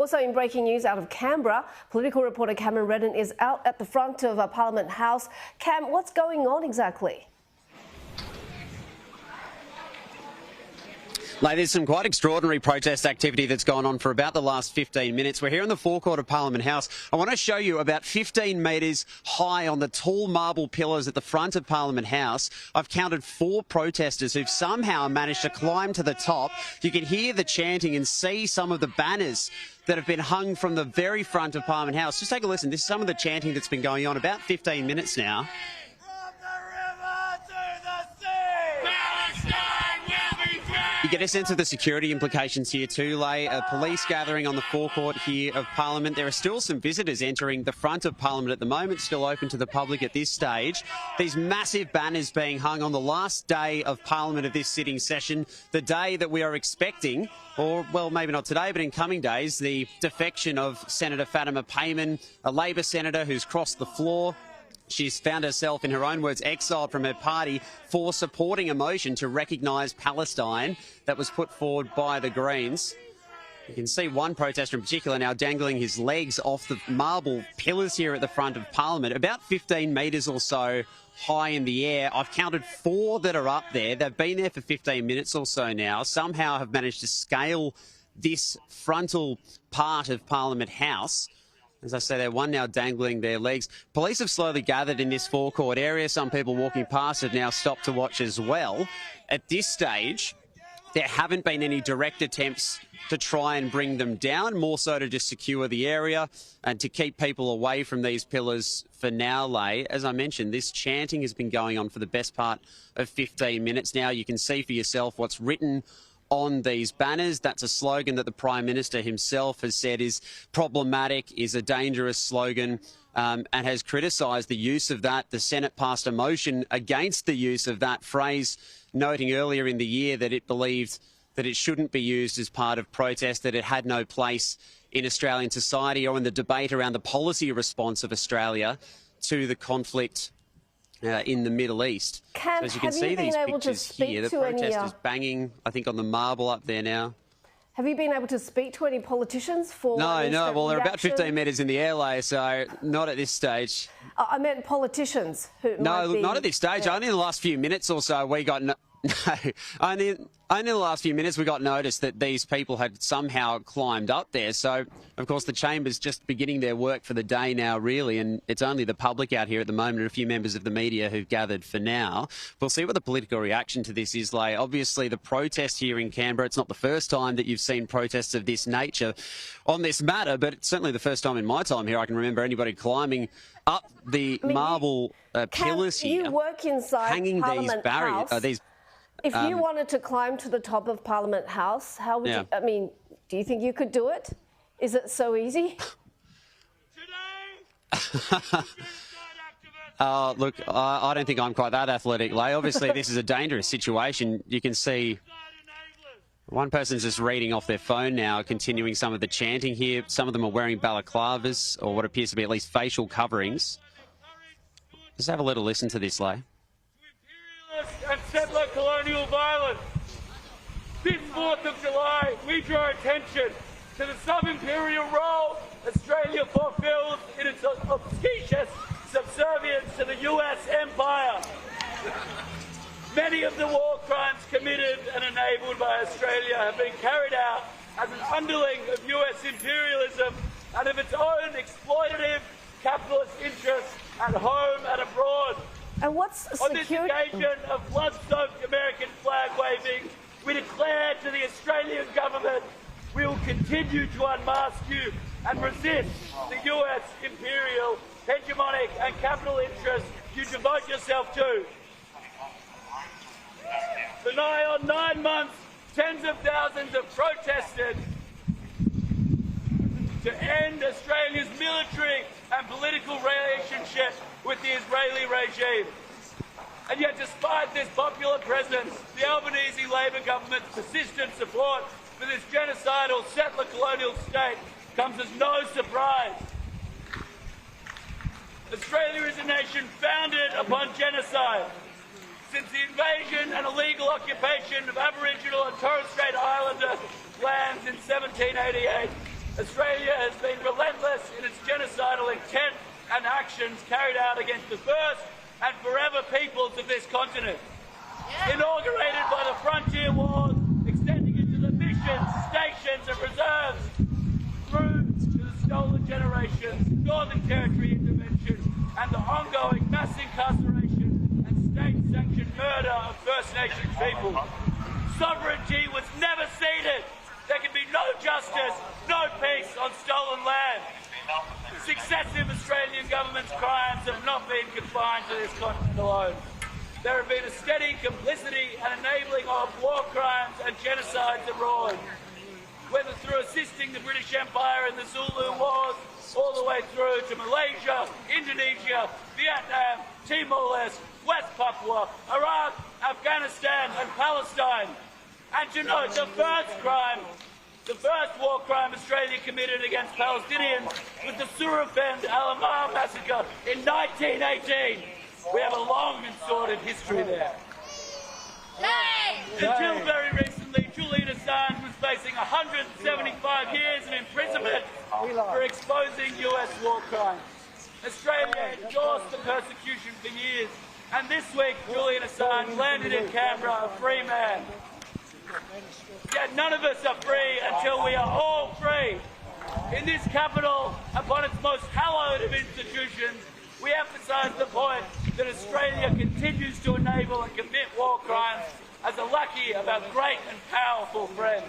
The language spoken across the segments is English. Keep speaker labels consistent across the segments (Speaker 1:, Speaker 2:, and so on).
Speaker 1: Also in breaking news out of Canberra, political reporter Cameron Redden is out at the front of Parliament House. Cam, what's going on exactly?
Speaker 2: There's some quite extraordinary protest activity that's gone on for about the last 15 minutes. We're here in the forecourt of Parliament House. I want to show you about 15 metres high on the tall marble pillars at the front of Parliament House. I've counted 4 protesters who've somehow managed to climb to the top. You can hear the chanting and see some of the banners that have been hung from the very front of Parliament House. Just take a listen. This is some of the chanting that's been going on about 15 minutes now. You get a sense of the security implications here too, Leigh. A police gathering on the forecourt here of Parliament. There are still some visitors entering the front of Parliament at the moment, still open to the public at this stage. These massive banners being hung on the last day of Parliament of this sitting session, the day that we are expecting, or, well, maybe not today, but in coming days, the defection of Senator Fatima Payman, a Labor senator who's crossed the floor. She's found herself, in her own words, exiled from her party for supporting a motion to recognise Palestine that was put forward by the Greens. You can see one protester in particular now dangling his legs off the marble pillars here at the front of Parliament, about 15 metres or so high in the air. I've counted 4 that are up there. They've been there for 15 minutes or so now. Somehow have managed to scale this frontal part of Parliament House. As I say, they're one now dangling their legs. Police have slowly gathered in this forecourt area. Some people walking past have now stopped to watch as well. At this stage, there haven't been any direct attempts to try and bring them down, more so to just secure the area and to keep people away from these pillars for now, Leigh. As I mentioned, this chanting has been going on for the best part of 15 minutes now. You can see for yourself what's written on these banners. That's a slogan that the Prime Minister himself has said is problematic, is a dangerous slogan, and has criticised the use of that. The Senate passed a motion against the use of that phrase, noting earlier in the year that it believed that it shouldn't be used as part of protest, that it had no place in Australian society or in the debate around the policy response of Australia to the conflict in the Middle East.
Speaker 1: Cam,
Speaker 2: so as you can see these pictures here, the protesters banging, I think, on the marble up there now.
Speaker 1: Have you been able to speak to any politicians for
Speaker 2: No, well, they're about
Speaker 1: reaction?
Speaker 2: 15 metres in the air, Leigh, so not at this stage.
Speaker 1: I meant politicians who
Speaker 2: No, not at this stage.
Speaker 1: Yeah.
Speaker 2: Only in the last few minutes or so we got... only in the last few minutes we got notice that these people had somehow climbed up there. So, of course, the Chamber's just beginning their work for the day now, really, and it's only the public out here at the moment and a few members of the media who've gathered for now. We'll see what the political reaction to this is, Leigh. Obviously, the protest here in Canberra, it's not the first time that you've seen protests of this nature on this matter, but it's certainly the first time in my time here I can remember anybody climbing up the marble pillars here.
Speaker 1: You work inside
Speaker 2: hanging
Speaker 1: Parliament
Speaker 2: these barriers,
Speaker 1: House. If you wanted to climb to the top of Parliament House, how would you, I mean, do you think you could do it? Is it so easy?
Speaker 2: Look, I don't think I'm quite that athletic, Leigh. Obviously, this is a dangerous situation. You can see one person's just reading off their phone now, continuing some of the chanting here. Some of them are wearing balaclavas or what appears to be at least facial coverings. Let's have a little listen to this, Leigh.
Speaker 3: And settler colonial violence. This 4th of July, we draw attention to the sub-imperial role Australia fulfills in its obscenious subservience to the US empire. Many of the war crimes committed and enabled by Australia have been carried out as an underling of US imperialism and of its own exploitative capitalist interests at home and abroad.
Speaker 1: And what's
Speaker 3: on this occasion of blood-soaked American flag waving, we declare to the Australian government we will continue to unmask you and resist the US imperial, hegemonic and capital interests you devote yourself to. For nigh on 9 months, tens of thousands have protested to end Australia's military and political relationship with the Israeli regime. And yet, despite this popular presence, the Albanese Labor government's persistent support for this genocidal settler colonial state comes as no surprise. Australia is a nation founded upon genocide. Since the invasion and illegal occupation of Aboriginal and Torres Strait Islander lands in 1788, Australia has been relentless in its genocidal intent and actions carried out against the first and forever peoples of this continent. Inaugurated by the Frontier Wars, extending into the missions, stations and reserves, through to the stolen generations, Northern Territory intervention and the ongoing mass incarceration and state-sanctioned murder of First Nations people. Sovereignty was never ceded. There can be no justice, no peace on stolen land. Successive Australian government's crimes have not been confined to this continent alone. There have been a steady complicity and enabling of war crimes and genocides abroad, whether through assisting the British Empire in the Zulu Wars, all the way through to Malaysia, Indonesia, Vietnam, Timor-Leste, West Papua, Iraq, Afghanistan and Palestine. And to note, the first war crime Australia committed against Palestinians was the Surafend Al-Amar massacre in 1918. We have a long and sordid history there. Until very recently, Julian Assange was facing 175 years of imprisonment for exposing US war crimes. Australia endorsed the persecution for years, and this week Julian Assange landed in Canberra a free man. Yet none of us are free until we are all free. In this capital, upon its most hallowed of institutions, we emphasise the point that Australia continues to enable and commit war crimes as the lucky of our great and powerful friends.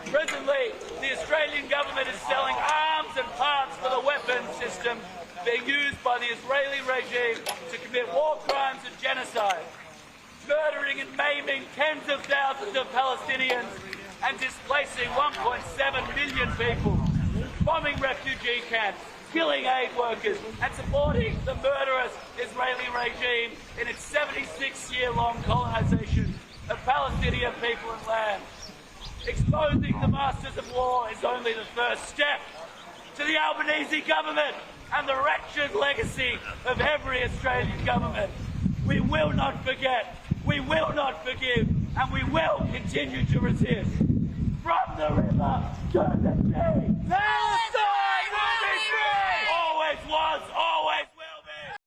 Speaker 3: Presently, the Australian government is selling arms and parts for the weapons system being used by the Israeli regime to commit war crimes and genocide, murdering and maiming tens of thousands of Palestinians and displacing 1.7 million people, bombing refugee camps, killing aid workers and supporting the murderous Israeli regime in its 76-year-long colonisation of Palestinian people and land. Exposing the masters of war is only the first step. To the Albanese government and the wretched legacy of every Australian government, we will not forget, we will not forgive, and we will continue to resist. From the river to the sea.